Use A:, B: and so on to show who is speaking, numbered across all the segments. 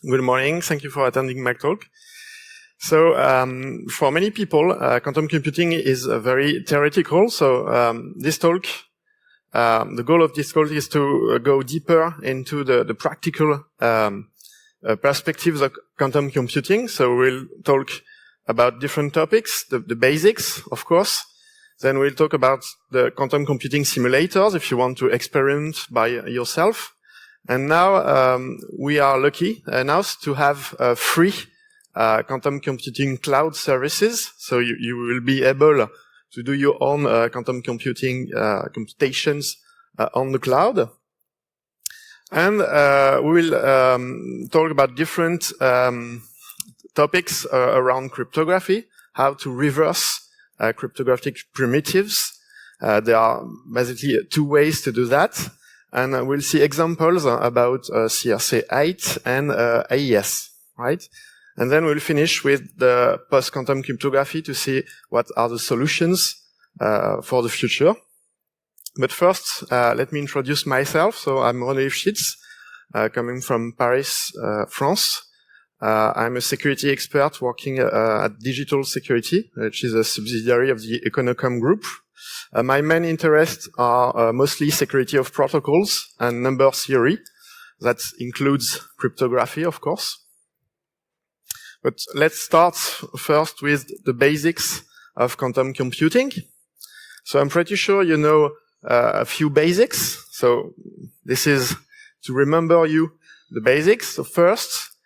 A: Good morning. Thank you for attending my talk. So, for many people, quantum computing is very theoretical. So, this talk, the goal of this talk is to go deeper into the practical perspectives of quantum computing. So, we'll talk about different topics, the basics, of course. Then we'll talk about the quantum computing simulators if you want to experiment by yourself. And now we are lucky enough to have free quantum computing cloud services. So you will be able to do your own quantum computing computations on the cloud. And we will talk about different topics around cryptography, how to reverse cryptographic primitives. There are basically two ways to do that. And we'll see examples about CRC-8 and AES, right? And then we'll finish with the post-quantum cryptography to see what are the solutions for the future. But first, let me introduce myself. So I'm Renaud Lifchitz, coming from Paris, France. I'm a security expert working at Digital Security, which is a subsidiary of the Econocom Group. My main interests are mostly security of protocols and number theory. That includes cryptography, of course. But let's start first with the basics of quantum computing. So I'm pretty sure you know a few basics. So this is to remember you the basics. So first,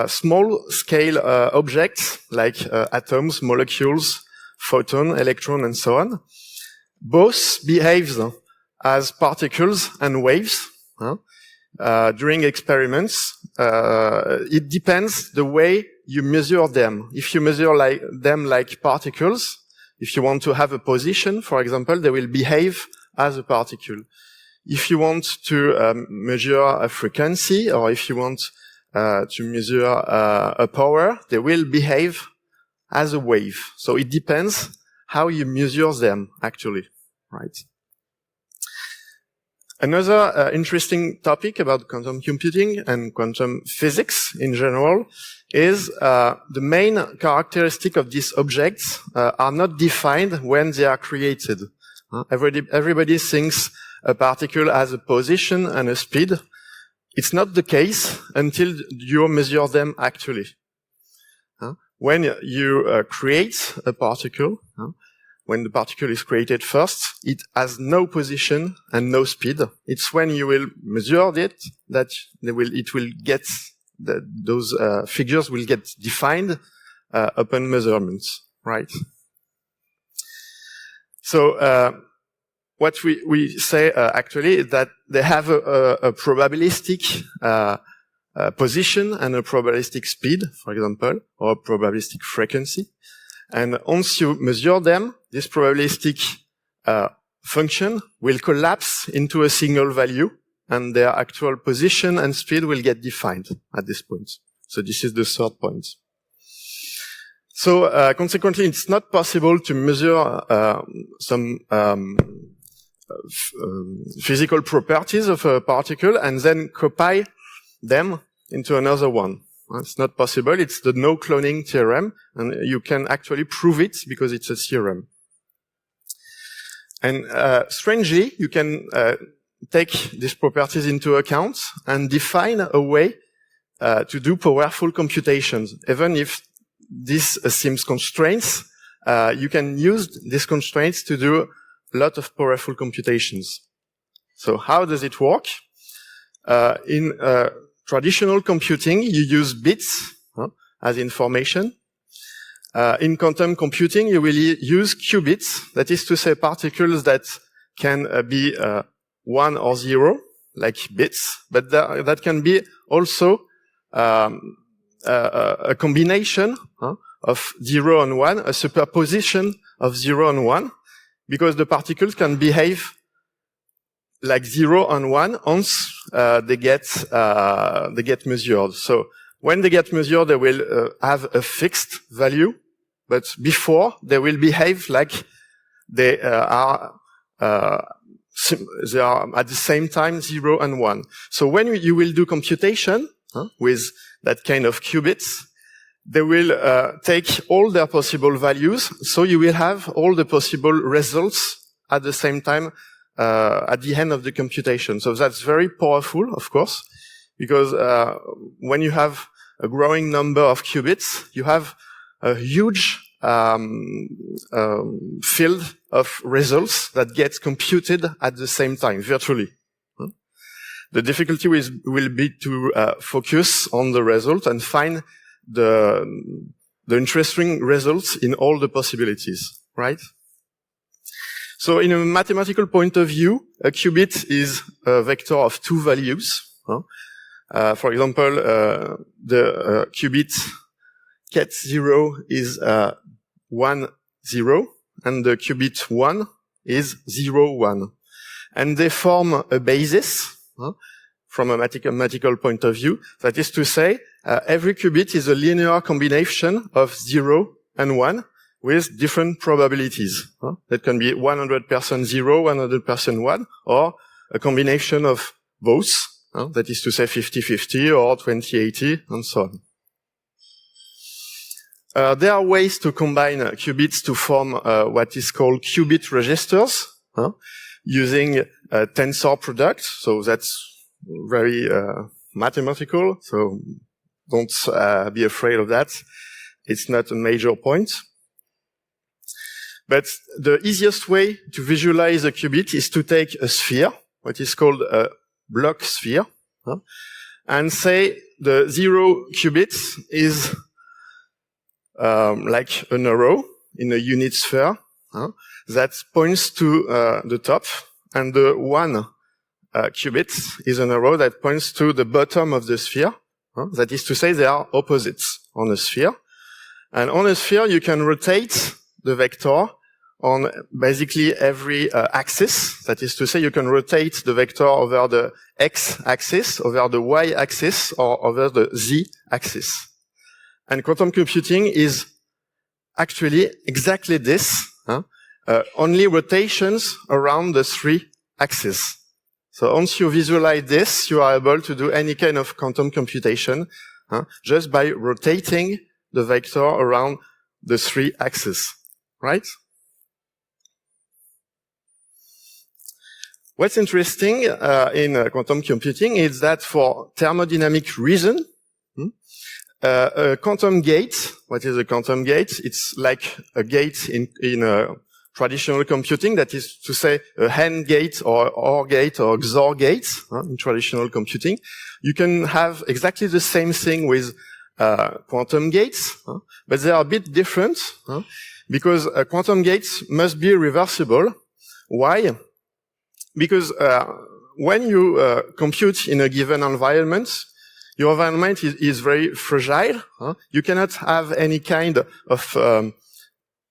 A: small-scale objects like atoms, molecules, photon, electron, and so on. Both behaves as particles and waves during experiments. It depends the way you measure them. If you measure them like particles, if you want to have a position, for example, they will behave as a particle. If you want to measure a frequency, or if you want to measure a power, they will behave as a wave. So it depends how you measure them, actually, right? Another interesting topic about quantum computing and quantum physics in general is the main characteristic of these objects are not defined when they are created. Everybody thinks a particle has a position and a speed. It's not the case until you measure them actually. When you create a particle, when the particle is created first, it has no position and no speed. It's when you will measure it that those figures will get defined upon measurements, right? So what we say actually is that they have a probabilistic position and a probabilistic speed, for example, or a probabilistic frequency. And once you measure them, this probabilistic function will collapse into a single value, and their actual position and speed will get defined at this point. So this is the third point. So consequently, it's not possible to measure some physical properties of a particle and then copy them into another one. It's not possible. It's the no-cloning theorem, and you can actually prove it because it's a theorem. And strangely, you can take these properties into account and define a way to do powerful computations. Even if this seems constraints, you can use these constraints to do a lot of powerful computations. So how does it work? In traditional computing, you use bits as information. In quantum computing, you will use qubits, that is to say particles that can be 1 or 0, like bits, but that can be also a combination of 0 and 1, a superposition of 0 and 1, because the particles can behave like 0 and 1 once they get measured. So when they get measured, they will have a fixed value, but before they will behave like they are at the same time 0 and 1. So when you will do computation, with that kind of qubits, they will take all their possible values, so you will have all the possible results at the same time at the end of the computation. So that's very powerful, of course, because when you have a growing number of qubits, you have a huge field of results that gets computed at the same time, virtually. The difficulty will be to focus on the result and find the interesting results in all the possibilities, right? So in a mathematical point of view, a qubit is a vector of two values. For example, the qubit ket 0 is 1, 0, and the qubit 1 is 0, 1. And they form a basis from a mathematical point of view. That is to say, every qubit is a linear combination of 0 and 1 with different probabilities. That can be 100% 0, 100% 1, or a combination of both. That is to say 50-50 or 20-80 and so on. There are ways to combine qubits to form what is called qubit registers using a tensor product. So that's very mathematical. So don't be afraid of that. It's not a major point. But the easiest way to visualize a qubit is to take a sphere, what is called a block sphere, and say the 0 qubit is like an arrow in a unit sphere that points to the top, and the 1 qubit is an arrow that points to the bottom of the sphere. That is to say, they are opposites on a sphere. And on a sphere, you can rotate the vector on basically every axis. That is to say, you can rotate the vector over the x-axis, over the y-axis, or over the z-axis. And quantum computing is actually exactly this, only rotations around the 3 axes. So once you visualize this, you are able to do any kind of quantum computation just by rotating the vector around the 3 axes, right? What's interesting in quantum computing is that for thermodynamic reason, a quantum gate, what is a quantum gate? It's like a gate in traditional computing, that is to say a AND gate or OR gate or XOR gate in traditional computing. You can have exactly the same thing with quantum gates, but they are a bit different because quantum gates must be reversible. Why? Because when you compute in a given environment, your environment is very fragile. You cannot have any kind of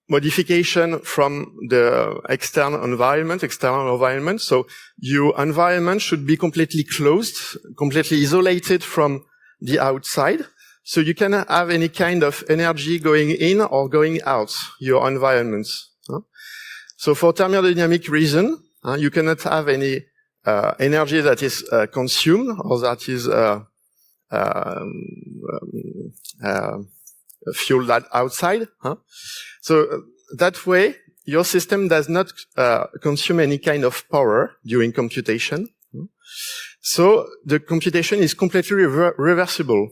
A: modification from the external environment. So your environment should be completely closed, completely isolated from the outside. So you cannot have any kind of energy going in or going out your environment. So for thermodynamic reason, you cannot have any energy that is consumed or that is fueled outside. So that way, your system does not consume any kind of power during computation. So the computation is completely reversible.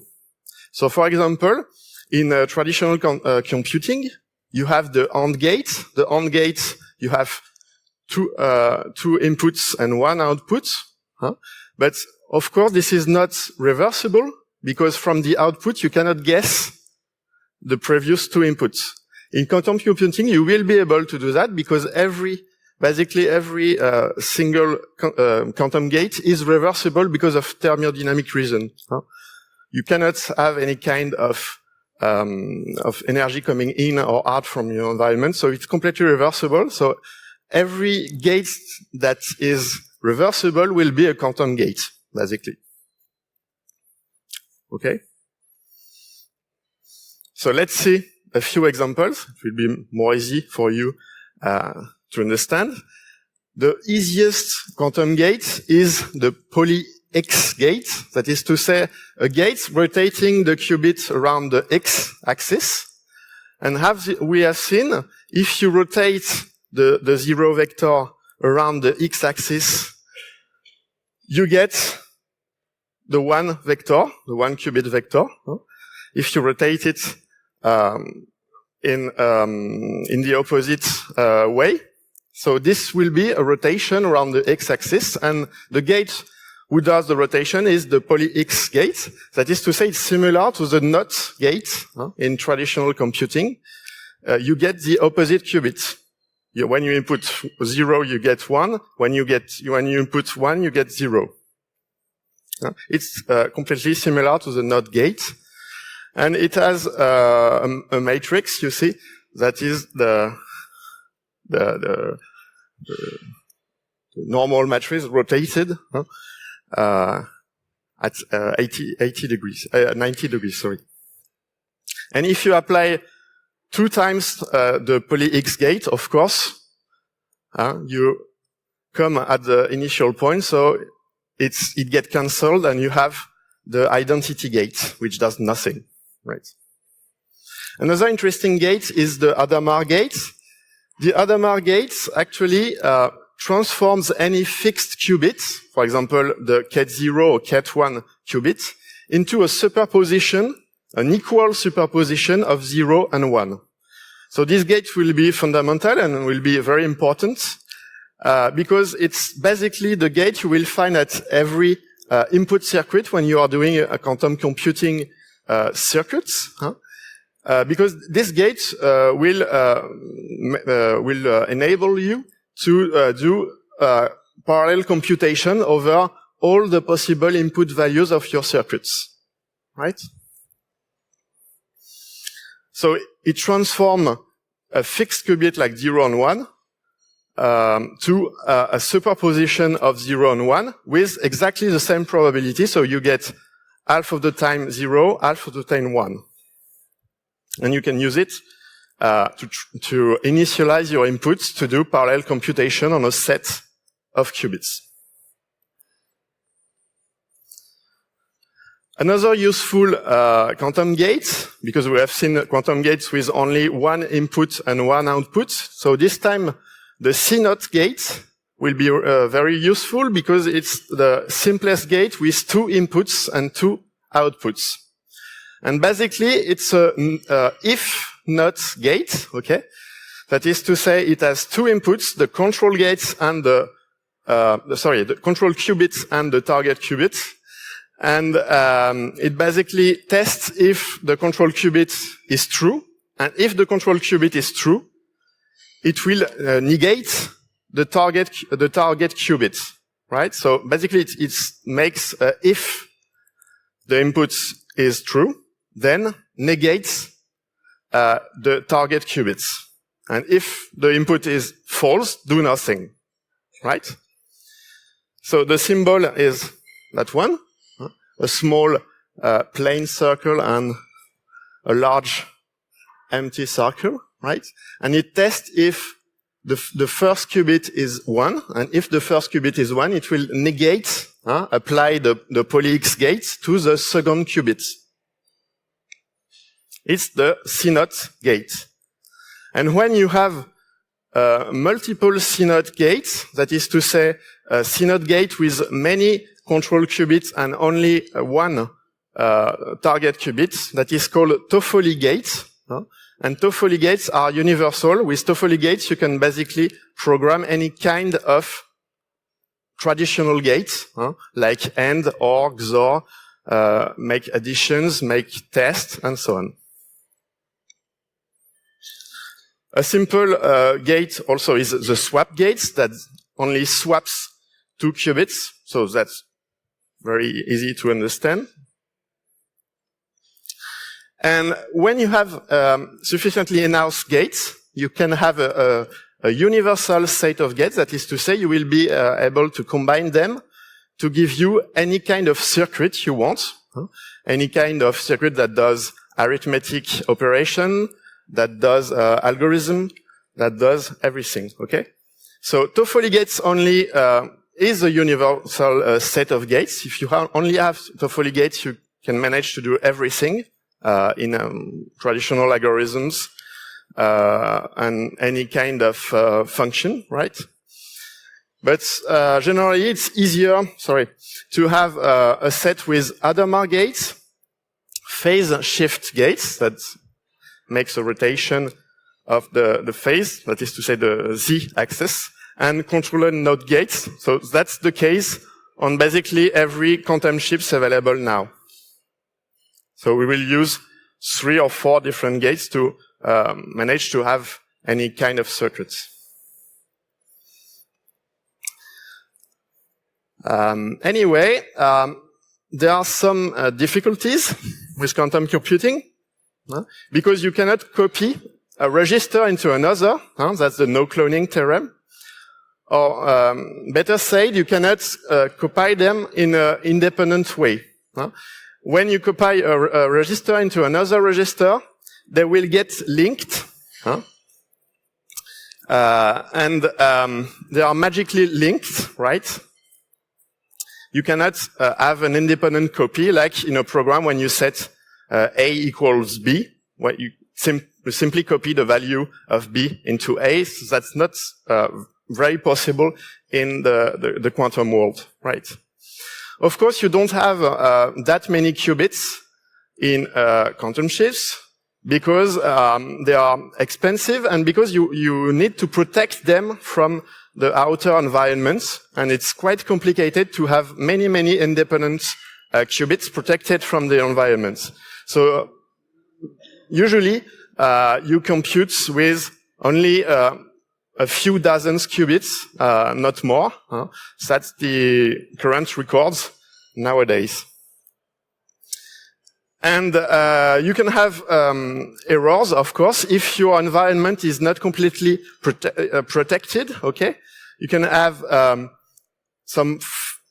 A: So for example, in traditional computing, you have the AND gate. The AND gate, you have two inputs and one output. But of course, this is not reversible because from the output, you cannot guess the previous two inputs. In quantum computing, you will be able to do that because basically every single quantum gate is reversible because of thermodynamic reason. You cannot have any kind of energy coming in or out from your environment, so it's completely reversible. So every gate that is reversible will be a quantum gate, basically. Okay? So let's see a few examples. It will be more easy for you to understand. The easiest quantum gate is the X gate, that is to say, a gate rotating the qubit around the X axis. And we have seen, if you rotate the 0 vector around the X axis, you get the 1 vector, the 1 qubit vector. If you rotate it in the opposite way. So this will be a rotation around the X-axis, and the gate who does the rotation is the poly-X gate. That is to say, it's similar to the NOT gate in traditional computing. You get the opposite qubit. When you input 0, you get 1. When you input 1, you get 0. It's completely similar to the NOT gate. And it has a matrix, you see, that is the normal matrix rotated at 90 degrees, sorry. And if you apply 2 times the poly-X gate, of course, you come at the initial point, so it gets cancelled, and you have the identity gate, which does nothing. Right. Another interesting gate is the Hadamard gate. The Hadamard gate actually transforms any fixed qubit, for example, the ket0 or ket1 qubit, into a superposition, an equal superposition of 0 and 1. So this gate will be fundamental and will be very important because it's basically the gate you will find at every input circuit when you are doing a quantum computing circuits, because this gate will enable you to do parallel computation over all the possible input values of your circuits, right? So it transforms a fixed qubit like 0 and 1 to a superposition of 0 and 1 with exactly the same probability. So you get half of the time 0, half of the time 1. And you can use it to initialize your inputs to do parallel computation on a set of qubits. Another useful quantum gate, because we have seen quantum gates with only 1 input and 1 output. So this time the C0 gate will be very useful because it's the simplest gate with 2 inputs and 2 outputs. And basically it's a if-not gate, okay? That is to say it has 2 inputs, the control gates and the control qubits and the target qubit. And it basically tests if the control qubit is true. And if the control qubit is true, it will negate the target qubit, right? So basically it makes if the input is true, then negates the target qubits. And if the input is false, do nothing, right? So the symbol is that one, a small plain circle and a large empty circle, right? And it tests if the first qubit is 1, and if the first qubit is 1, it will negate, apply the poly-X gate to the second qubit. It's the C0 gate. And when you have multiple C0 gates, that is to say a C0 gate with many control qubits and only 1 target qubit, that is called Toffoli gate. And Toffoli gates are universal. With Toffoli gates, you can basically program any kind of traditional gates, like AND, OR, XOR, make additions, make tests, and so on. A simple gate also is the swap gates that only swaps 2 qubits. So that's very easy to understand. And when you have sufficiently enough gates, you can have a universal set of gates. That is to say, you will be able to combine them to give you any kind of circuit you want. Any kind of circuit that does arithmetic operation, that does algorithm, that does everything, okay? So Toffoli gates only is a universal set of gates. If you only have Toffoli gates, you can manage to do everything in traditional algorithms and any kind of function, right? But generally, it's easier, to have a set with Hadamard gates, phase shift gates that makes a rotation of the phase, that is to say the z-axis, and controller node gates. So that's the case on basically every quantum chips available now. So we will use 3 or 4 different gates to manage to have any kind of circuits. Anyway, there are some difficulties with quantum computing because you cannot copy a register into another. That's the no cloning theorem. Or better said, you cannot copy them in an independent way. When you copy a register into another register, they will get linked. And they are magically linked, right? You cannot have an independent copy like in a program when you set A equals B, where you simply copy the value of B into A. So that's not very possible in the quantum world, right? Of course, you don't have that many qubits in quantum chips because they are expensive and because you need to protect them from the outer environment, and it's quite complicated to have many independent qubits protected from the environment. So usually you compute with only a few dozens qubits, not more. So that's the current records nowadays. And you can have errors, of course, if your environment is not completely protected. Okay, you can have some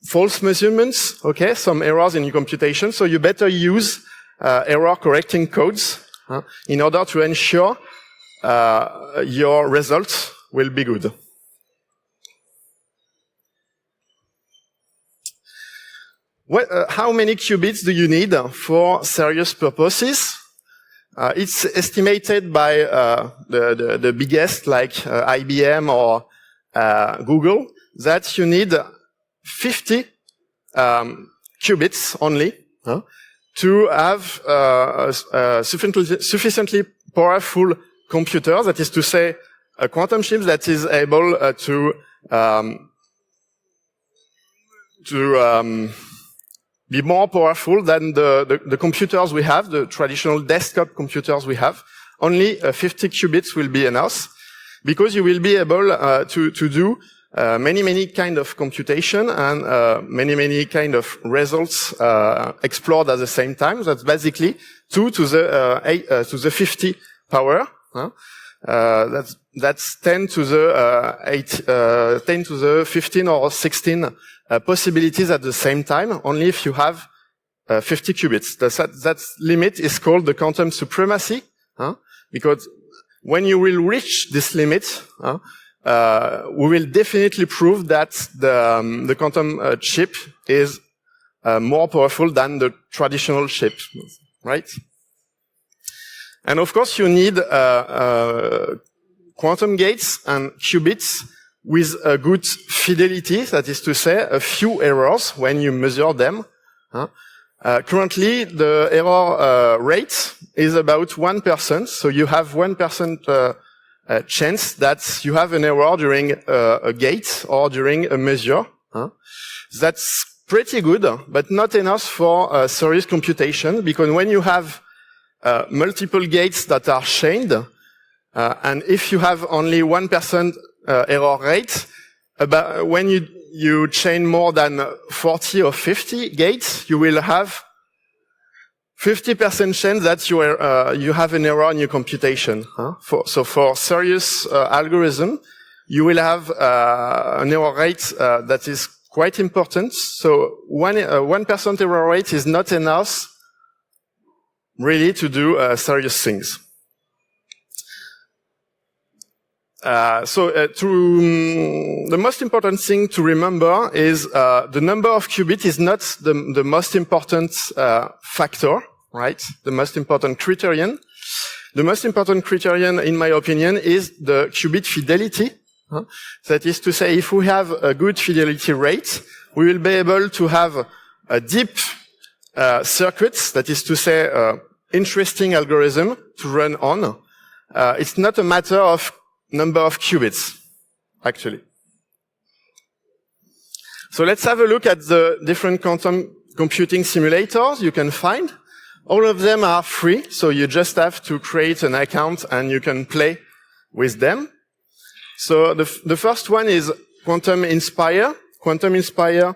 A: false measurements. Okay, some errors in your computation. So you better use error correcting codes in order to ensure your results will be good. How many qubits do you need for serious purposes? It's estimated by the biggest, like IBM or Google, that you need 50 qubits only to have a sufficiently powerful computer, that is to say, a quantum chip that is able to be more powerful than the computers we have, the traditional desktop computers we have. Only 50 qubits will be enough, because you will be able to do many kind of computation and many kind of results explored at the same time. That's basically 2 to the 50 power. That's 10 to the 10 to the 15 or 16 possibilities at the same time, only if you have 50 qubits. That limit is called the quantum supremacy, because when you will reach this limit, we will definitely prove that the quantum chip is more powerful than the traditional chip, right? And of course, you need quantum gates and qubits with a good fidelity, that is to say, a few errors when you measure them. Currently, the error rate is about 1%, so you have 1% chance that you have an error during a gate or during a measure. That's pretty good, but not enough for serious computation, because when you have multiple gates that are chained, and if you have only 1% error rate, when you chain more than 40 or 50 gates, you will have 50% chance that you have an error in your computation. So for serious algorithm, you will have an error rate that is quite important. So 1% error rate is not enough really to do serious things. The most important thing to remember is the number of qubits is not the most important factor, right? The most important criterion. The most important criterion, in my opinion, is the qubit fidelity. That is to say, if we have a good fidelity rate, we will be able to have a deep circuits, that is to say, interesting algorithm to run on. It's not a matter of number of qubits, actually. So let's have a look at the different quantum computing simulators you can find. All of them are free, so you just have to create an account and you can play with them. So the first one is Quantum Inspire. Quantum Inspire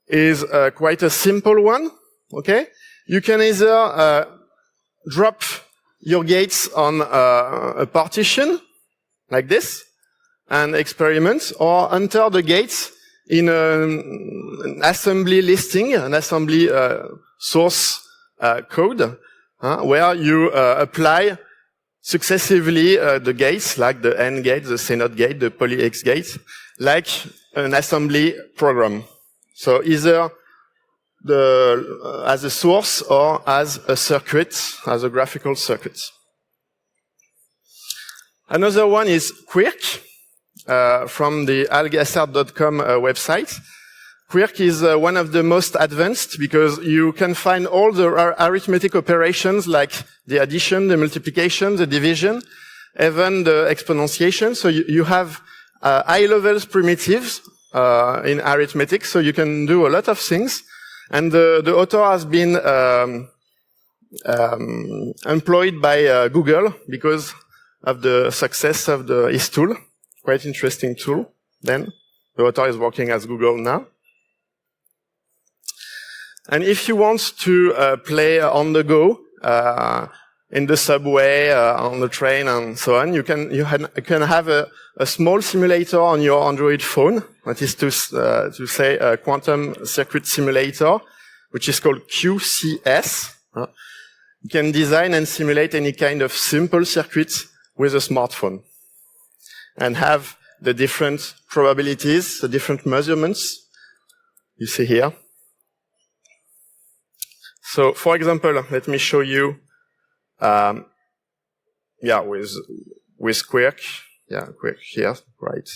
A: is quite a simple one, okay? You can either drop your gates on a partition, like this, and experiment, or enter the gates in an assembly listing, an assembly source code, where you apply successively the gates, like the AND gate, the CNOT gate, the poly-X gate, like an assembly program. So either as a source or as a circuit, as a graphical circuit. Another one is Quirk, from the algasr.com website. Quirk is one of the most advanced because you can find all the arithmetic operations like the addition, the multiplication, the division, even the exponentiation. So you have high levels primitives in arithmetic, so you can do a lot of things. And the author has been employed by Google because of the success of his tool. Quite interesting tool. Then the author is working at Google now. And if you want to play on the go, in the subway, on the train, and so on, you can have a small simulator on your Android phone. That is to say a quantum circuit simulator, which is called QCS. You can design and simulate any kind of simple circuit with a smartphone, and have the different probabilities, the different measurements you see here. So, for example, let me show you, with Quirk. Yeah, Quirk here, right.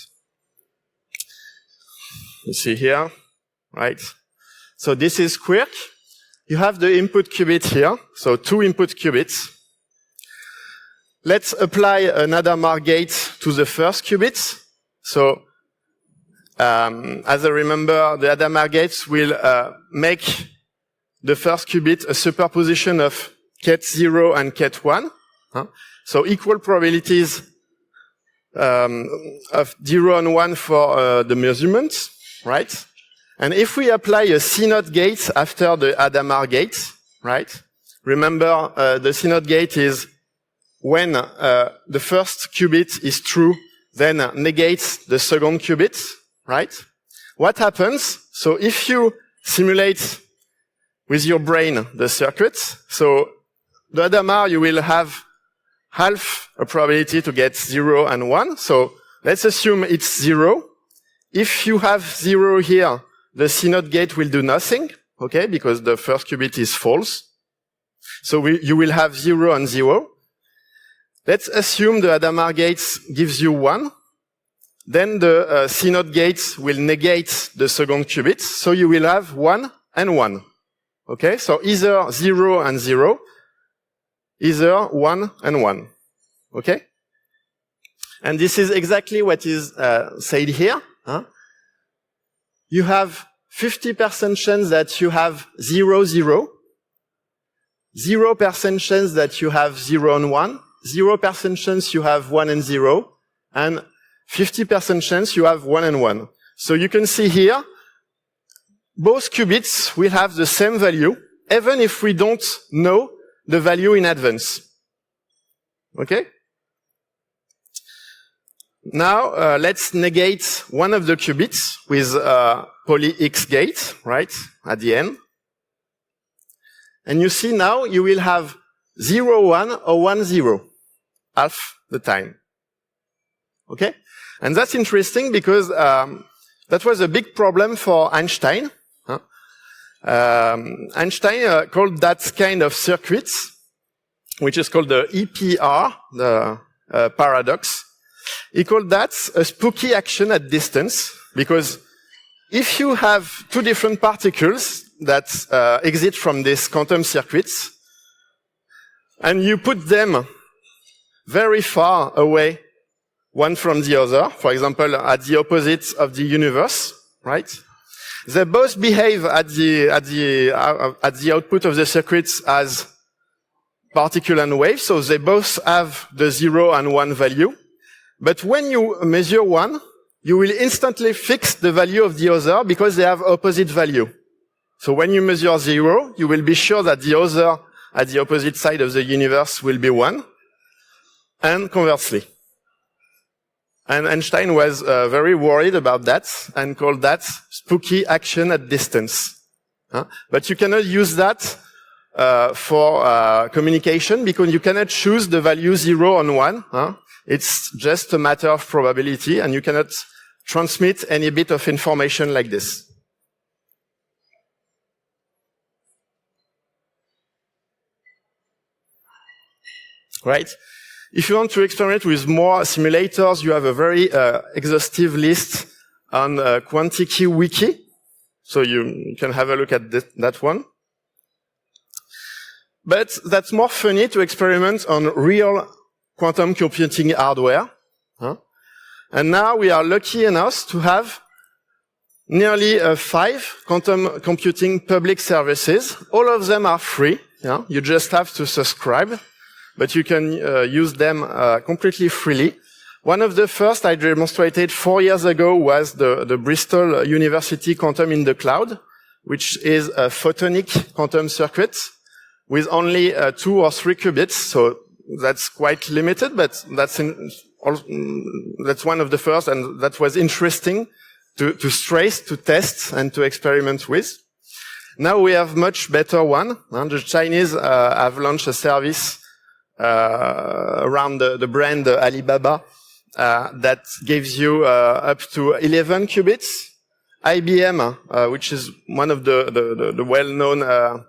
A: You see here, right. So this is Quirk. You have the input qubit here, so 2 input qubits. Let's apply an Hadamard gate to the first qubit. So, as I remember, the Hadamard gates will make the first qubit a superposition of ket 0 and ket 1. So equal probabilities of 0 and 1 for the measurements, right? And if we apply a CNOT gate after the Hadamard gate, right? Remember, the CNOT gate is when the first qubit is true, then negates the second qubit, right? What happens? So if you simulate with your brain the circuits, so the Hadamard, you will have half a probability to get 0 and 1. So let's assume it's 0. If you have 0 here, the CNOT gate will do nothing, okay, because the first qubit is false. So you will have 0 and 0. Let's assume the Hadamard gate gives you 1. Then the CNOT gate will negate the second qubit. So you will have 1 and 1. Okay, so either 0 and 0, either 1 and 1. Okay? And this is exactly what is said here. You have 50% chance that you have 0, 0. 0% chance that you have 0 and 1. 0% chance you have 1 and 0. And 50% chance you have 1 and 1. So you can see here, both qubits will have the same value, even if we don't know the value in advance. Okay? Now, let's negate one of the qubits with a poly-X gate, right, at the end. And you see now you will have 0, 1 or 1, 0, half the time. Okay? And that's interesting because that was a big problem for Einstein. Einstein called that kind of circuits, which is called the Epr, the paradox. He called that a spooky action at distance, because if you have two different particles that exit from these quantum circuits, and you put them very far away, one from the other, for example, at the opposites of the universe, right? They both behave at the output of the circuits as particle and wave, so they both have the 0 and 1 value. But when you measure one, you will instantly fix the value of the other because they have opposite value. So when you measure 0, you will be sure that the other at the opposite side of the universe will be 1, and conversely. And Einstein was very worried about that and called that spooky action at distance. But you cannot use that for communication because you cannot choose the value 0 and 1. It's just a matter of probability, and you cannot transmit any bit of information like this. Right? If you want to experiment with more simulators, you have a very exhaustive list on Quantiky Wiki. So you can have a look at that one. But that's more funny to experiment on real quantum computing hardware. And now we are lucky enough to have nearly 5 quantum computing public services. All of them are free. You just have to subscribe. But you can use them completely freely. One of the first I demonstrated 4 years ago was the Bristol University Quantum in the Cloud, which is a photonic quantum circuit with only 2 or 3 qubits. So that's quite limited, but that's one of the first, and that was interesting to trace, to test, and to experiment with. Now we have much better one. The Chinese have launched a service around the brand Alibaba that gives you up to 11 qubits. IBM, which is one of the well-known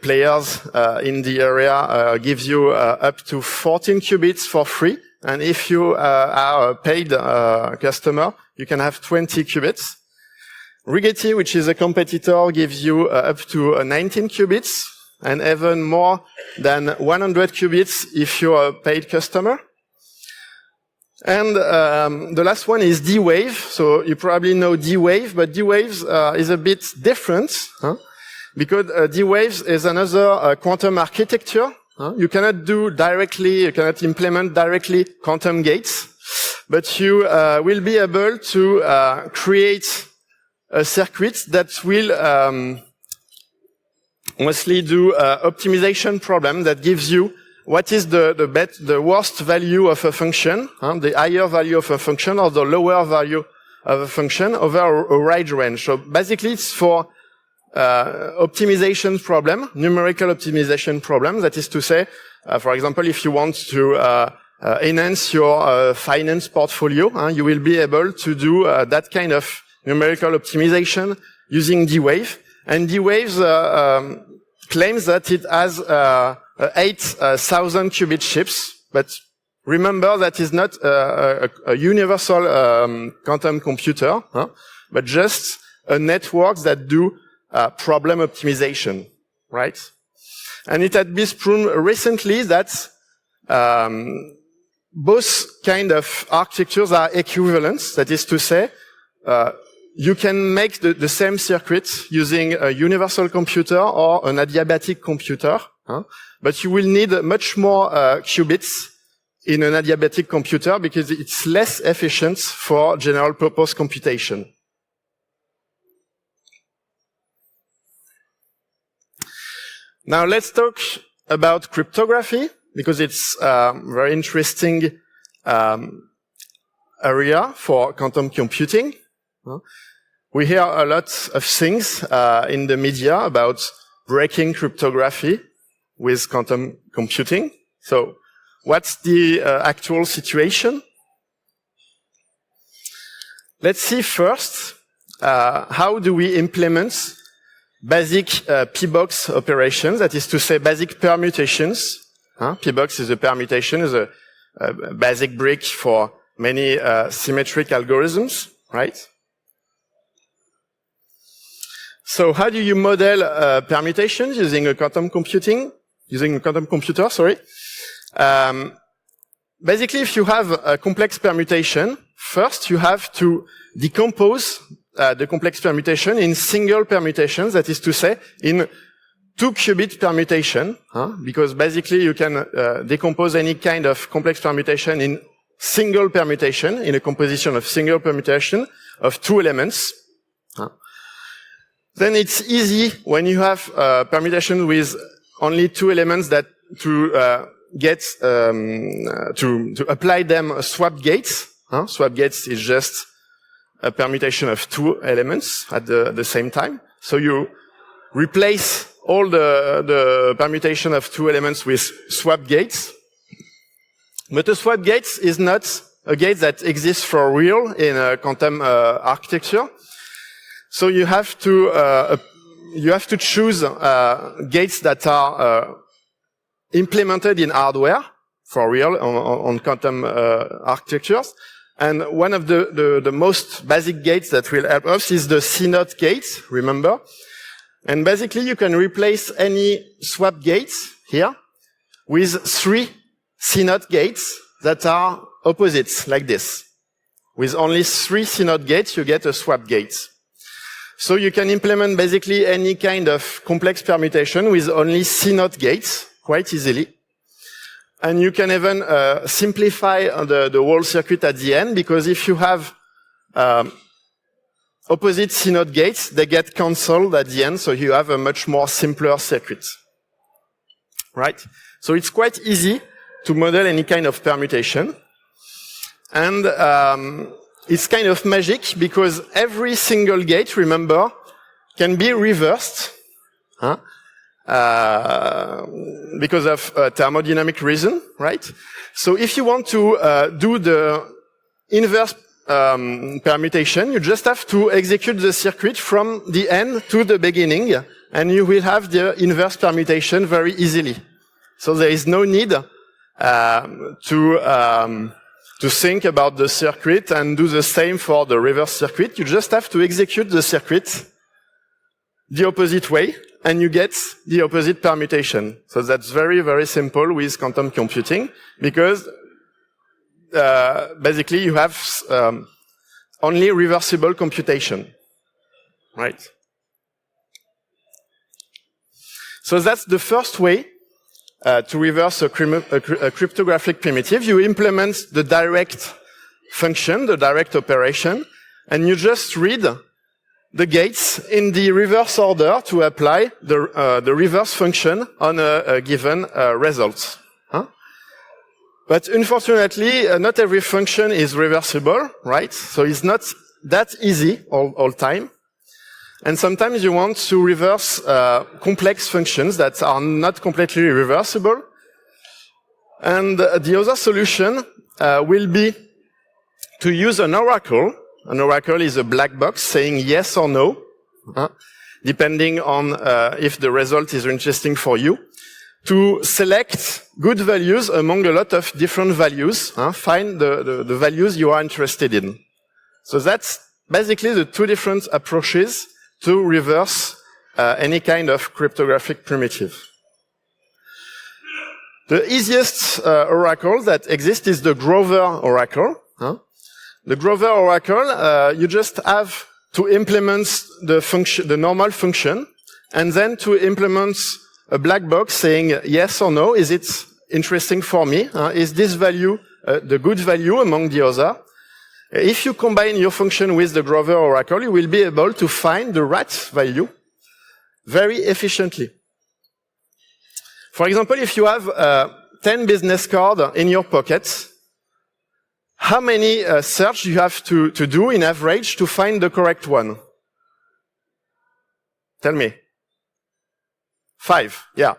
A: players in the area, gives you up to 14 qubits for free. And if you are a paid customer, you can have 20 qubits. Rigetti, which is a competitor, gives you up to 19 qubits. And even more than 100 qubits if you're a paid customer. And the last one is D-Wave. So you probably know D-Wave, but D-Waves is a bit different, because D-Waves is another quantum architecture. You cannot implement directly quantum gates, but you will be able to create a circuit that will mostly do optimization problem that gives you what is the worst value of a function, the higher value of a function or the lower value of a function over a wide range. So basically it's for optimization problem, numerical optimization problem. That is to say, for example, if you want to enhance your finance portfolio, you will be able to do that kind of numerical optimization using D-Wave. And D-Waves claims that it has 8,000 qubit chips, but remember that is not a universal quantum computer, but just a network that do problem optimization, right? And it had been proven recently that both kind of architectures are equivalent. That is to say, you can make the same circuit using a universal computer or an adiabatic computer, but you will need much more qubits in an adiabatic computer because it's less efficient for general purpose computation. Now let's talk about cryptography, because it's a very interesting area for quantum computing. We hear a lot of things in the media about breaking cryptography with quantum computing. So what's the actual situation? let's see first how do we implement basic P-box operations, that is to say basic permutations. P-box is a permutation, is a basic brick for many symmetric algorithms, right? So how do you model permutations using a quantum computer, sorry? Basically, if you have a complex permutation, first you have to decompose the complex permutation in single permutations, that is to say, in 2-qubit permutation, because basically you can decompose any kind of complex permutation in single permutation, in a composition of single permutation of 2 elements. Then it's easy when you have permutation with only 2 elements that to apply them swap gates. Swap gates is just a permutation of 2 elements at the same time. So you replace all the permutation of 2 elements with swap gates. But a swap gate is not a gate that exists for real in a quantum architecture. So you have to choose gates that are implemented in hardware for real on quantum architectures. And one of the most basic gates that will help us is the CNOT gate, remember? And basically you can replace any swap gates here with 3 CNOT gates that are opposites, like this. With only 3 CNOT gates, you get a swap gate. So you can implement basically any kind of complex permutation with only CNOT gates quite easily. And you can even simplify the whole circuit at the end, because if you have opposite CNOT gates, they get cancelled at the end, so you have a much more simpler circuit. Right? So it's quite easy to model any kind of permutation. And it's kind of magic, because every single gate, remember, can be reversed because of thermodynamic reason, right? So if you want to do the inverse permutation, you just have to execute the circuit from the end to the beginning, and you will have the inverse permutation very easily. So there is no need to think about the circuit and do the same for the reverse circuit. You just have to execute the circuit the opposite way, and you get the opposite permutation. So that's very, very simple with quantum computing, because basically you have only reversible computation, right? So that's the first way to reverse a cryptographic primitive. You implement the direct function, the direct operation, and you just read the gates in the reverse order to apply the reverse function on a given result. But unfortunately, not every function is reversible, right? So it's not that easy all time. And sometimes you want to reverse complex functions that are not completely reversible. And the other solution will be to use an oracle. An oracle is a black box saying yes or no, depending on if the result is interesting for you, to select good values among a lot of different values, find the values you are interested in. So that's basically the 2 different approaches to reverse any kind of cryptographic primitive. The easiest oracle that exists is the Grover oracle. The Grover oracle, you just have to implement the normal function, and then to implement a black box saying yes or no. Is it interesting for me? Is this value the good value among the other? If you combine your function with the Grover oracle, you will be able to find the right value very efficiently. For example, if you have 10 business cards in your pocket, how many search you have to do in average to find the correct one? Tell me. 5, yeah.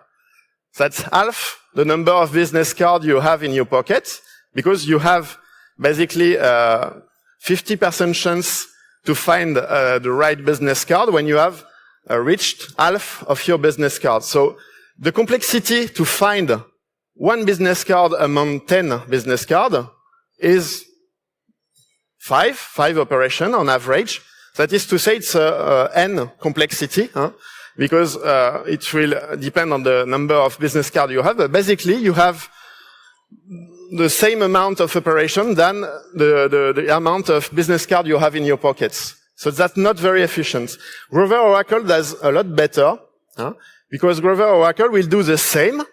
A: That's half the number of business cards you have in your pocket, because you have basically 50% chance to find the right business card when you have reached half of your business cards. So the complexity to find one business card among 10 business cards is five operation on average. That is to say it's n complexity, because it will depend on the number of business cards you have. But basically, you have the same amount of operation than the amount of business cards you have in your pockets. So that's not very efficient. Grover Oracle does a lot better, because Grover Oracle will do the same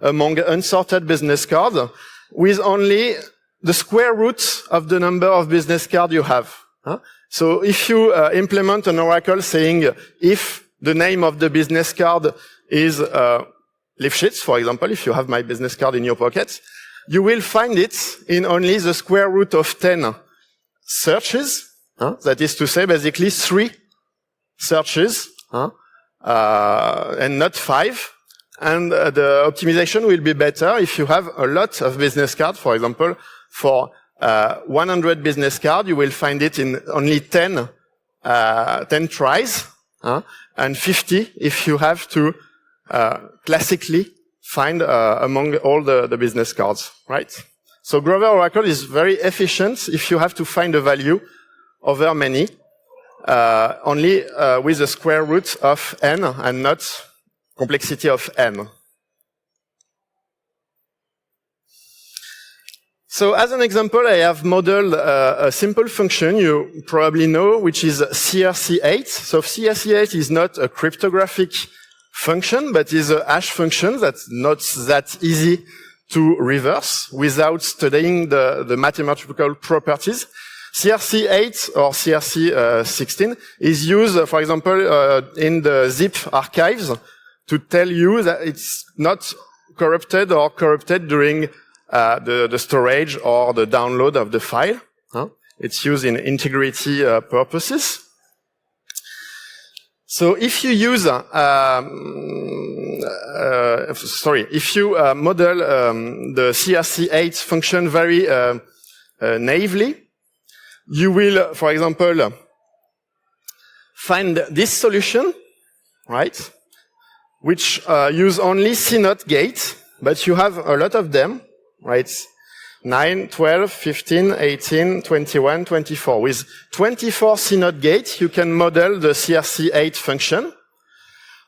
A: among unsorted business cards with only the square root of the number of business cards you have. So if you implement an oracle saying if the name of the business card is Lifchitz, for example, if you have my business card in your pocket, you will find it in only the square root of 10 searches. That is to say, basically 3 searches, and not 5. And the optimization will be better if you have a lot of business cards. For example, for 100 business cards, you will find it in only 10 tries, and 50 if you have to classically find among all the business cards, right? So Grover Oracle is very efficient if you have to find a value over many, only with the square root of n and not complexity of n. So as an example, I have modeled a simple function you probably know, which is CRC-8. So CRC-8 is not a cryptographic function, but is a hash function that's not that easy to reverse without studying the mathematical properties. CRC-8 or CRC-16 is used, for example, in the zip archives to tell you that it's not corrupted or corrupted during the storage or the download of the file. It's used in integrity purposes. So if you use, if you model the CRC-8 function very naively, you will, for example, find this solution, right, which use only C0 gate, but you have a lot of them, right? 9, 12, 15, 18, 21, 24. With 24 C0 gates, you can model the CRC-8 function.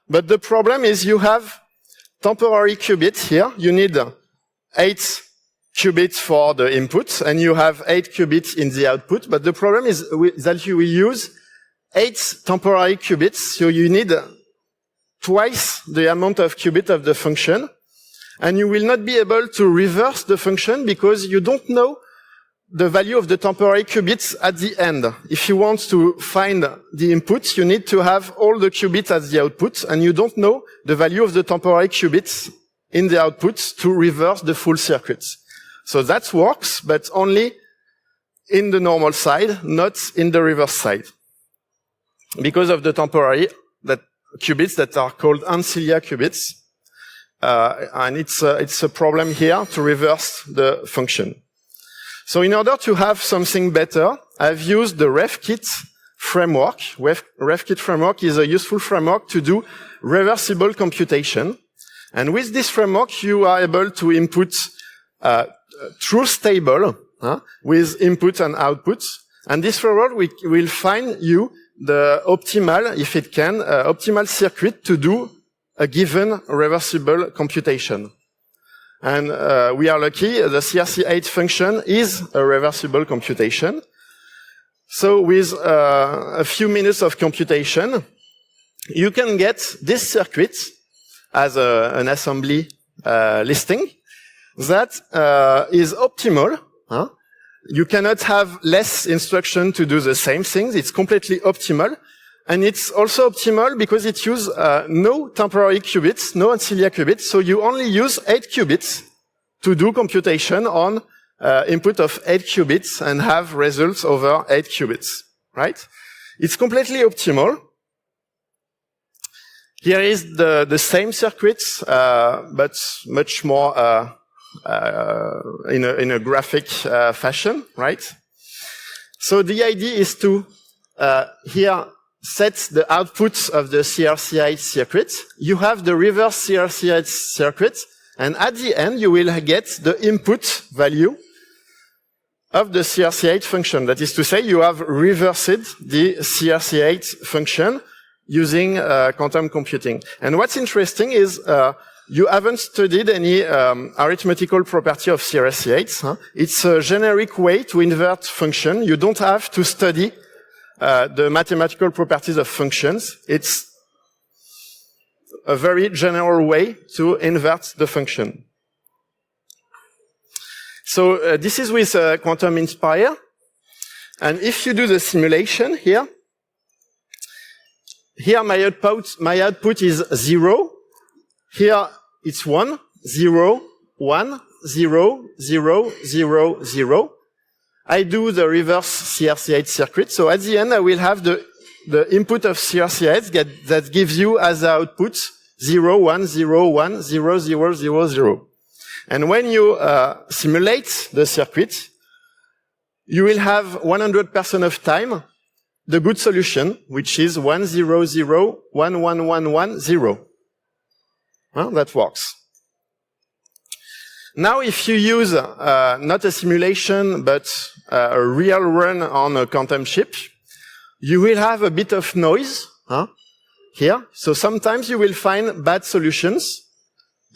A: But the problem is you have temporary qubits here. You need 8 qubits for the input, and you have 8 qubits in the output. But the problem is that you will use 8 temporary qubits, so you need twice the amount of qubit of the function. And you will not be able to reverse the function because you don't know the value of the temporary qubits at the end. If you want to find the input, you need to have all the qubits at the output, and you don't know the value of the temporary qubits in the output to reverse the full circuit. So that works, but only in the normal side, not in the reverse side. Because of the temporary qubits that are called ancilla qubits. And it's a problem here to reverse the function. So in order to have something better, I've used the Rev-Kit framework. Rev-Kit framework is a useful framework to do reversible computation. And with this framework, you are able to input truth table with input and output. And this framework will find you the optimal, if it can, optimal circuit to do a given reversible computation. And we are lucky, the CRC-8 function is a reversible computation. So with a few minutes of computation, you can get this circuit as an assembly listing that is optimal. You cannot have less instruction to do the same things. It's completely optimal. And it's also optimal because it uses no temporary qubits, no ancilla qubits. So you only use 8 qubits to do computation on input of 8 qubits and have results over 8 qubits, right? It's completely optimal. Here is the same circuits, but much more in a graphic fashion, right? So the idea is to here set the outputs of the CRC-8 circuit. You have the reverse CRC-8 circuit, and at the end you will get the input value of the CRC-8 function. That is to say, you have reversed the CRC-8 function using quantum computing. And what's interesting is you haven't studied any arithmetical property of CRC-8. Huh? It's a generic way to invert function. You don't have to study the mathematical properties of functions. It's a very general way to invert the function. So this is with Quantum Inspire. And if you do the simulation here my output is 0. Here it's 1, 0, 1, 0, 0, 0, 0. I do the reverse CRC-8 circuit. So at the end I will have the input of CRC-8 that gives you as output 0, 1, 0, 1, 0, 0, 0, 0. And when you simulate the circuit, you will have 100% of time the good solution, which is 1, 0, 0, 1, 1, 1, 1, 0. That works. Now, if you use not a simulation, but a real run on a quantum chip, you will have a bit of noise here. So sometimes you will find bad solutions,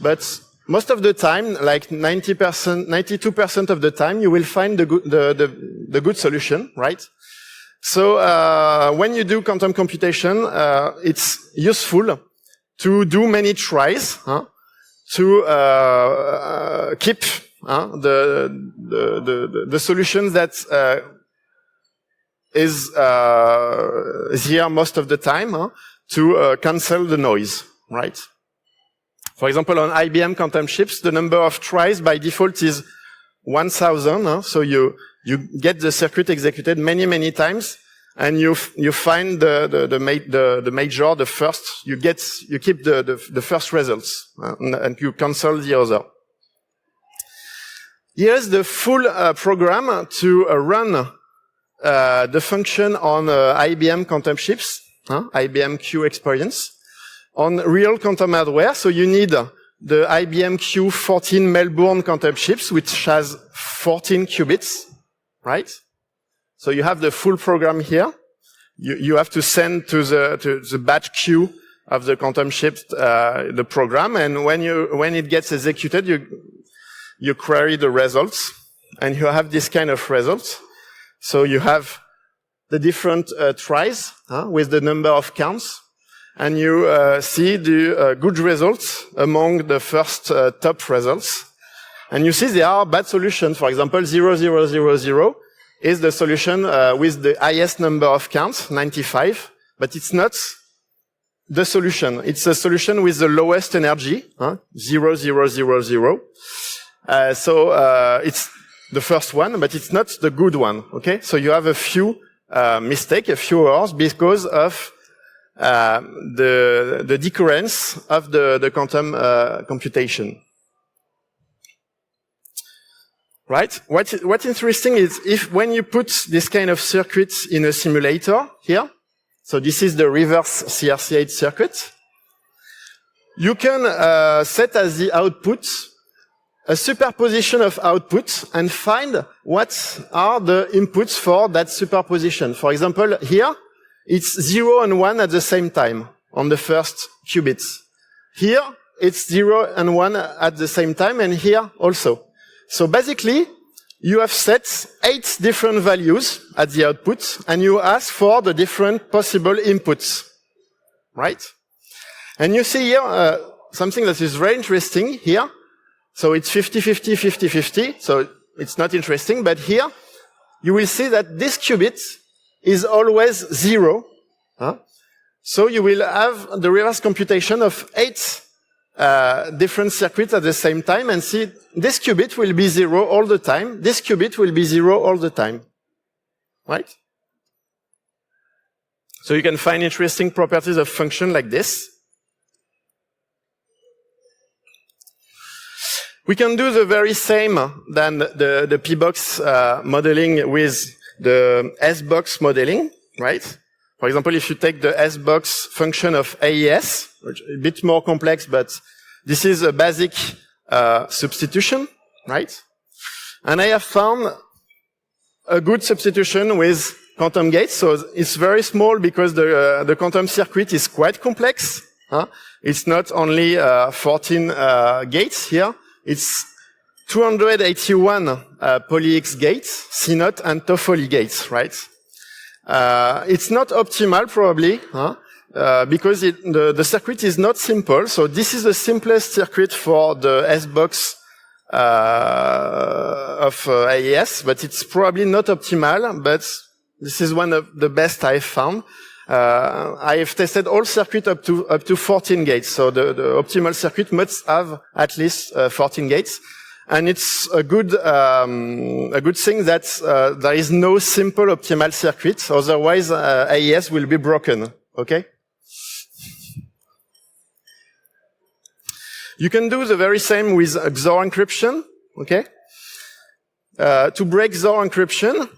A: but most of the time, like 90%, 92% of the time, you will find the good solution, right? So when you do quantum computation, it's useful to do many tries to keep the solution that is here most of the time to cancel the noise, right? For example, on IBM quantum chips, the number of tries by default is 1,000. So you get the circuit executed many times, and you find the major, the first. You keep the first results, and you cancel the other. Here's the full program to run the function on IBM quantum chips, IBM Q experience, on real quantum hardware. So you need the IBM Q14 Melbourne quantum chips, which has 14 qubits, right? So you have the full program here. You have to send to the batch queue of the quantum chip the program, and when it gets executed, you query the results, and you have this kind of results. So you have the different tries with the number of counts, and you see the good results among the first top results. And you see there are bad solutions. For example, 0, 0, 0, 0 is the solution with the highest number of counts, 95, but it's not the solution. It's a solution with the lowest energy, 0, 0, 0, 0. So it's the first one, but it's not the good one, okay? So you have a few mistakes, a few errors, because of the decoherence of the quantum computation. Right? What's interesting is when you put this kind of circuit in a simulator here, so this is the reverse CRC-8 circuit, you can set as the output a superposition of outputs and find what are the inputs for that superposition. For example, here, it's 0 and 1 at the same time on the first qubits. Here, it's 0 and 1 at the same time, and here also. So basically, you have set 8 different values at the output, and you ask for the different possible inputs, right? And you see here something that is very interesting here. So it's 50-50, 50-50, so it's not interesting, but here you will see that this qubit is always 0. So you will have the reverse computation of 8 different circuits at the same time, and see this qubit will be 0 all the time, this qubit will be 0 all the time, right? So you can find interesting properties of function like this. We can do the very same than the P-box modeling with the S-box modeling, right? For example, if you take the S-box function of AES, which is a bit more complex, but this is a basic substitution, right? And I have found a good substitution with quantum gates. So it's very small because the quantum circuit is quite complex. It's not only 14 gates here. It's 281 poly-X gates, CNOT and Toffoli gates, right? It's not optimal probably, because the circuit is not simple. So this is the simplest circuit for the S-box of AES, but it's probably not optimal, but this is one of the best I've found. I have tested all circuit up to 14 gates, so the optimal circuit must have at least 14 gates. And it's a good thing that there is no simple optimal circuit, otherwise AES will be broken, okay? You can do the very same with XOR encryption, okay? To break XOR encryption,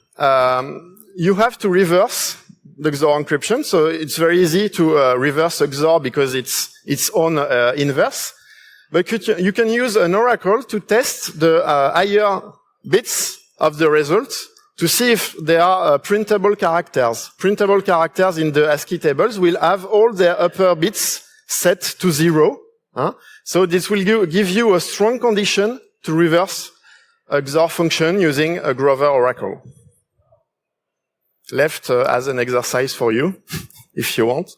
A: you have to reverse the XOR encryption, so it's very easy to reverse XOR because it's its own inverse. But you can use an oracle to test the higher bits of the result to see if there are printable characters. Printable characters in the ASCII tables will have all their upper bits set to 0. So this will give you a strong condition to reverse a XOR function using a Grover oracle. Left as an exercise for you, if you want.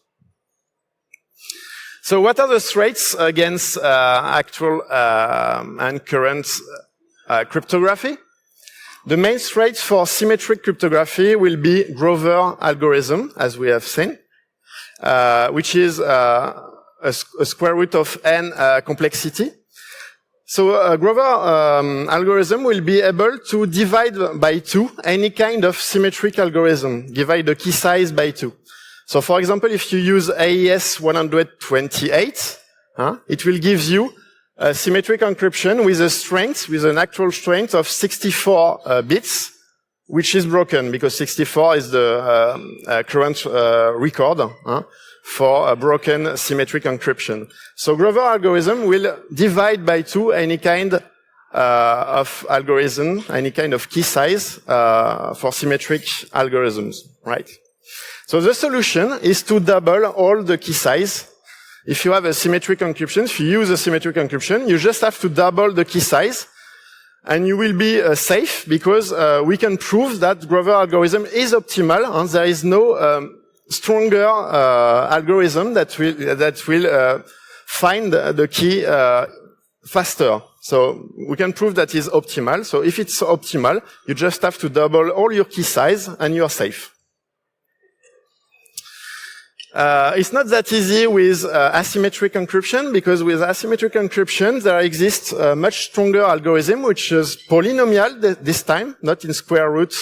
A: So what are the threats against actual and current cryptography? The main threat for symmetric cryptography will be Grover algorithm, as we have seen, which is a square root of n complexity. So Grover algorithm will be able to divide by 2 any kind of symmetric algorithm, divide the key size by 2. So for example, if you use AES 128, it will give you a symmetric encryption with an actual strength of 64 bits, which is broken because 64 is the current record for a broken symmetric encryption. So Grover algorithm will divide by 2 any kind of algorithm, any kind of key size for symmetric algorithms, right? So the solution is to double all the key size. If you have a symmetric encryption, if you use a symmetric encryption, you just have to double the key size, and you will be safe because we can prove that Grover algorithm is optimal, and there is no stronger algorithm that will find the key faster. So we can prove that is optimal. So if it's optimal, you just have to double all your key size, and you are safe. It's not that easy with asymmetric encryption, because with asymmetric encryption there exists a much stronger algorithm, which is polynomial this time, not in square root,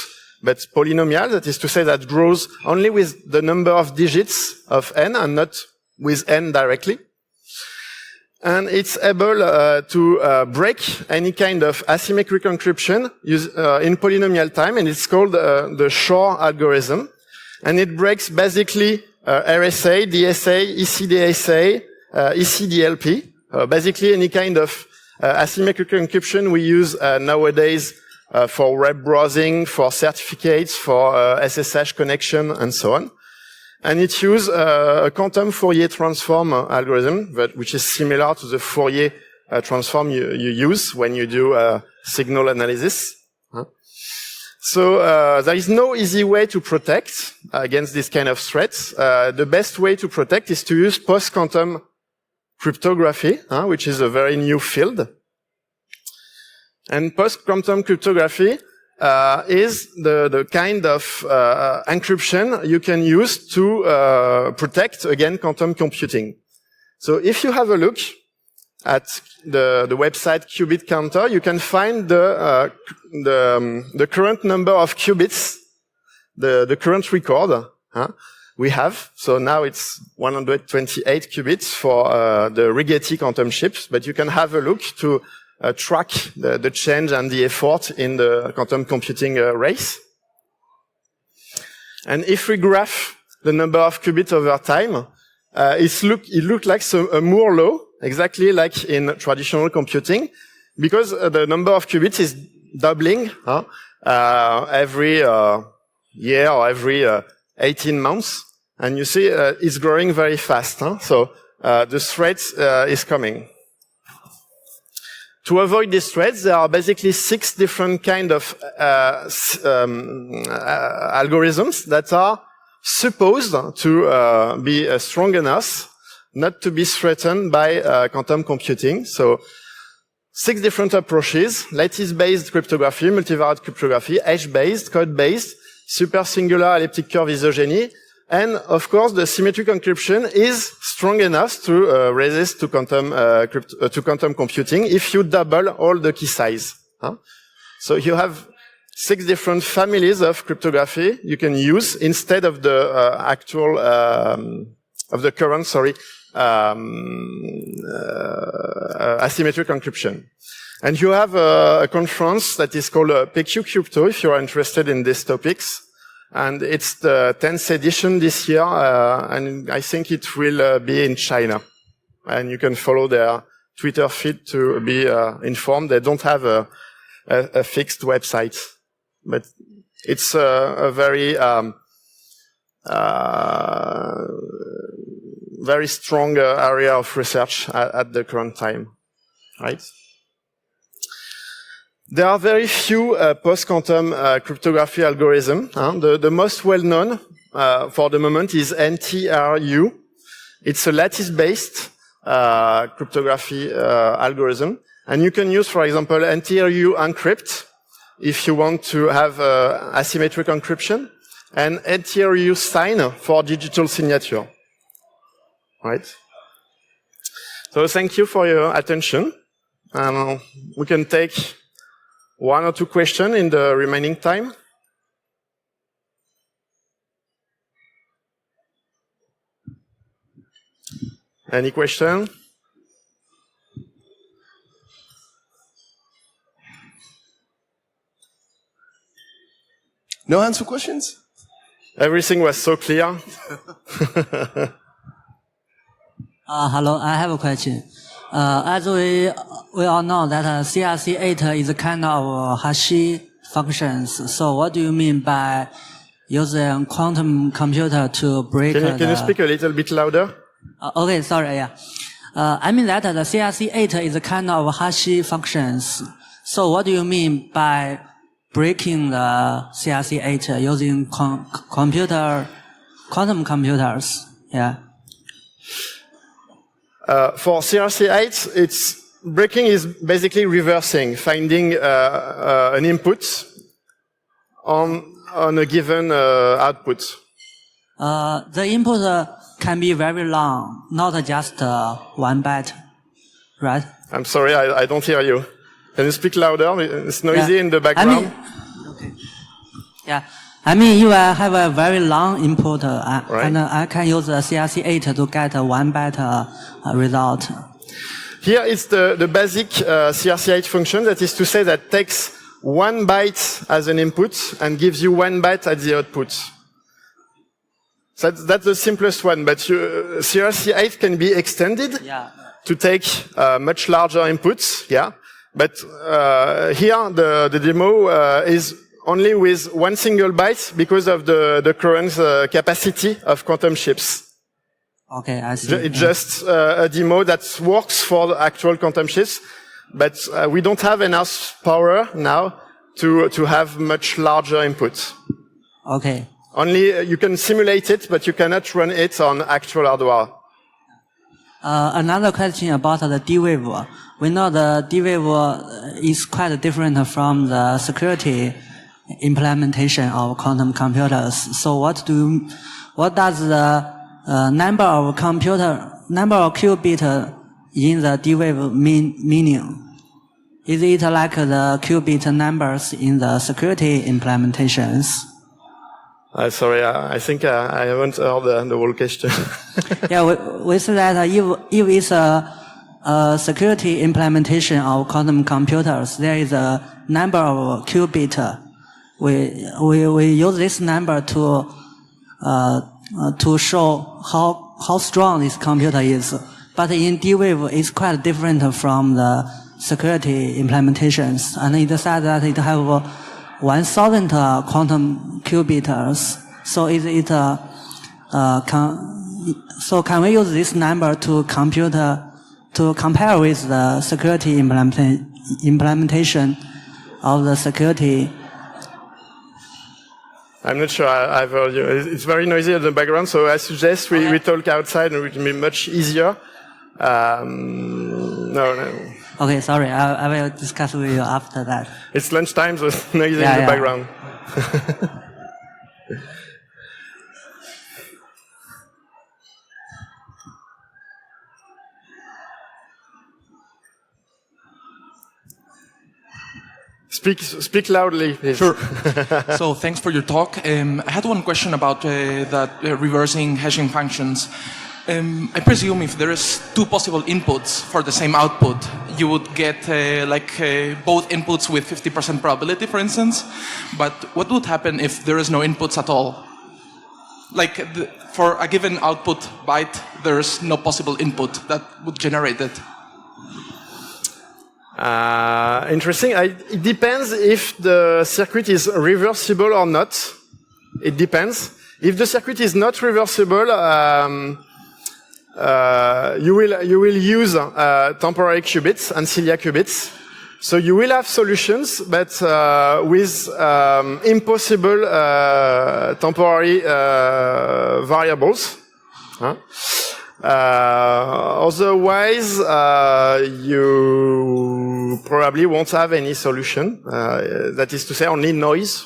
A: but polynomial. That is to say that grows only with the number of digits of n and not with n directly. And it's able to break any kind of asymmetric encryption in polynomial time, and it's called the Sha algorithm. And it breaks basically RSA, DSA, ECDSA, ECDLP, basically any kind of asymmetric encryption we use nowadays for web browsing, for certificates, for SSH connection, and so on. And it uses a quantum Fourier transform algorithm, which is similar to the Fourier transform you use when you do signal analysis. So there is no easy way to protect against this kind of threats. The best way to protect is to use post-quantum cryptography, which is a very new field. And post-quantum cryptography is the kind of encryption you can use to protect against quantum computing. So if you have a look at the website Qubit Counter, you can find the current number of qubits, the current record we have. So now it's 128 qubits for the Rigetti quantum chips, but you can have a look to track the change and the effort in the quantum computing race. And if we graph the number of qubits over time, it looks like a Moore law, exactly like in traditional computing, because the number of qubits is doubling every year or every 18 months. And you see it's growing very fast. So the threat is coming. To avoid these threats, there are basically 6 different kind of algorithms that are supposed to be strong enough not to be threatened by quantum computing. So 6 different approaches: lattice-based cryptography, multivariate cryptography, hash-based, code-based, super singular elliptic curve isogeny, and of course the symmetric encryption is strong enough to resist to quantum computing if you double all the key size. So you have 6 different families of cryptography you can use instead of the current asymmetric encryption. And you have a conference that is called PQ Crypto if you are interested in these topics. And it's the 10th edition this year, and I think it will be in China. And you can follow their Twitter feed to be informed. They don't have a fixed website, but it's a very very strong area of research at the current time, right? There are very few post-quantum cryptography algorithms. The most well-known for the moment is NTRU. It's a lattice-based cryptography algorithm. And you can use, for example, NTRU encrypt if you want to have asymmetric encryption, and NTRU sign for digital signature. Right? So thank you for your attention. We can take 1 or 2 questions in the remaining time. Any question?
B: No hands for questions?
A: Everything was so clear.
C: Hello, I have a question. As we all know that CRC-8 is a kind of hash functions. So what do you mean by using quantum computer to break
A: Can you speak a little bit louder?
C: Okay, sorry, yeah. I mean that the CRC-8 is a kind of hash functions. So what do you mean by breaking the CRC-8 using quantum computers? Yeah.
A: For CRC-8, breaking is basically reversing, finding an input on a given output.
C: The input can be very long, not just 1 byte, right?
A: I'm sorry, I don't hear you. Can you speak louder? It's noisy in the background.
C: Okay. Yeah. I mean, you have a very long input,
A: right.
C: And I can use the CRC-8 to get a 1 byte result.
A: Here is the basic CRC-8 function, that is to say that takes 1 byte as an input and gives you 1 byte at the output. So that's the simplest one, but CRC-8 can be extended to take much larger inputs, yeah. But here the demo is only with 1 single byte because of the current capacity of quantum chips.
C: Okay, I see.
A: It's just a demo that works for the actual quantum chips, but we don't have enough power now to have much larger inputs.
C: Okay.
A: Only you can simulate it, but you cannot run it on actual hardware.
C: Another question about the D-Wave. We know the D-Wave is quite different from the security implementation of quantum computers. So what does the number of qubit in the D-Wave meaning? Is it like the qubit numbers in the security implementations?
A: Sorry, I think I haven't heard the whole question.
C: Yeah, we say that if it's a security implementation of quantum computers, there is a number of qubit. We use this number to to show how strong this computer is. But in D-Wave, it's quite different from the security implementations. And it said that it have 1,000 quantum qubits. So so can we use this number to compare with the security implementation of the security?
A: I'm not sure I've heard you. It's very noisy in the background, so I suggest we talk outside and it will be much easier. No.
C: Okay, sorry. I will discuss with you after that.
A: It's lunchtime, so it's noisy in the background. Speak loudly, please.
B: Sure. So thanks for your talk. I had one question about that reversing hashing functions. I presume if there is two possible inputs for the same output, you would get both inputs with 50% probability, for instance. But what would happen if there is no inputs at all? For a given output byte, there is no possible input that would generate it.
A: Interesting. It depends if the circuit is reversible or not. It depends. If the circuit is not reversible, you will use temporary qubits, ancilla qubits. So you will have solutions, but with impossible temporary variables. Otherwise, you probably won't have any solution. That is to say, only noise.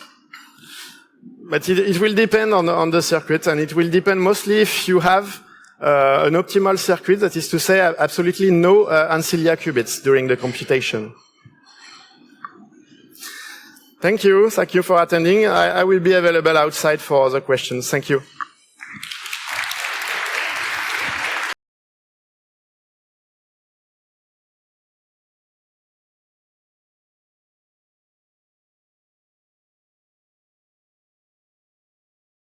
A: But it will depend on the circuit, and it will depend mostly if you have an optimal circuit, that is to say, absolutely no ancilla qubits during the computation. Thank you for attending. I will be available outside for other questions. Thank you.